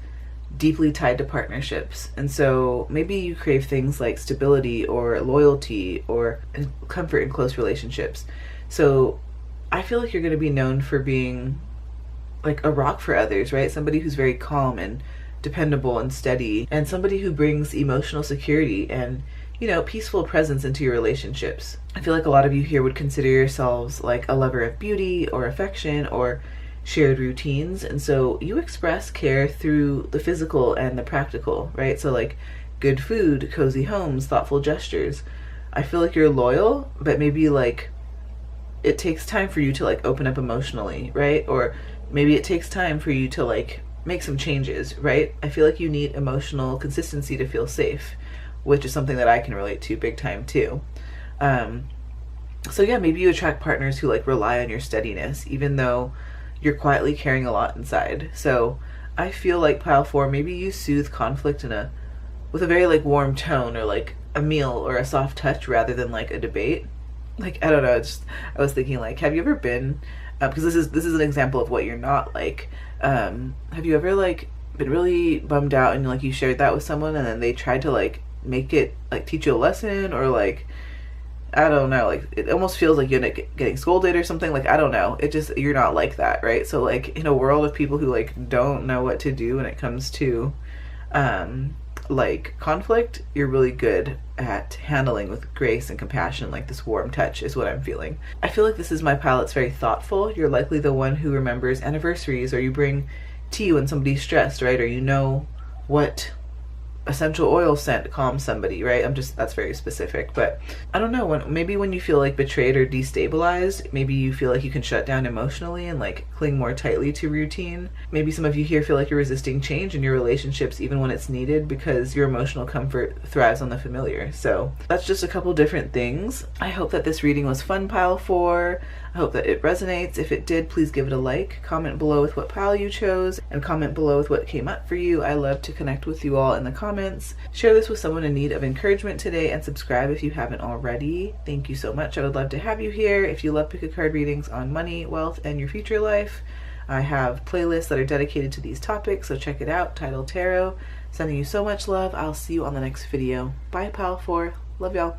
deeply tied to partnerships. And so maybe you crave things like stability or loyalty or comfort in close relationships. So I feel like you're going to be known for being like a rock for others, right? Somebody who's very calm and dependable and steady, and somebody who brings emotional security and, you know, peaceful presence into your relationships. I feel like a lot of you here would consider yourselves like a lover of beauty or affection or shared routines, and so you express care through the physical and the practical, right? So like good food, cozy homes, thoughtful gestures. I feel like you're loyal, but maybe like it takes time for you to like open up emotionally, right? Or maybe it takes time for you to like make some changes, right? I feel like you need emotional consistency to feel safe, which is something that I can relate to big time too. So yeah, maybe you attract partners who like rely on your steadiness, even though you're quietly carrying a lot inside. So I feel like pile 4, maybe you soothe conflict with a very like warm tone, or like a meal or a soft touch rather than like a debate. Like, I don't know, I was thinking like, have you ever been, because this is an example of what you're not like, have you ever like been really bummed out and like you shared that with someone and then they tried to like make it like teach you a lesson, or like, I don't know, like it almost feels like you're getting scolded or something, like I don't know, you're not like that, right? So like in a world of people who like don't know what to do when it comes to like conflict, you're really good at handling with grace and compassion, like this warm touch is what I'm feeling. I feel like this is my pile that's very thoughtful. You're likely the one who remembers anniversaries, or you bring tea when somebody's stressed, right? Or you know what essential oil scent calms somebody, right? That's very specific, but I don't know, maybe when you feel like betrayed or destabilized, maybe you feel like you can shut down emotionally and like cling more tightly to routine. Maybe some of you here feel like you're resisting change in your relationships even when it's needed, because your emotional comfort thrives on the familiar. So that's just a couple different things. I hope that this reading was fun, pile 4. I hope that it resonates. If it did, please give it a like, comment below with what pile you chose, and comment below with what came up for you. I love to connect with you all in the comments. Share this with someone in need of encouragement today, and subscribe if you haven't already. Thank you so much. I would love to have you here. If you love pick a card readings on money, wealth, and your future life, I have playlists that are dedicated to these topics, so check it out. Title Tarot. Sending you so much love. I'll see you on the next video. Bye, pile 4. Love y'all.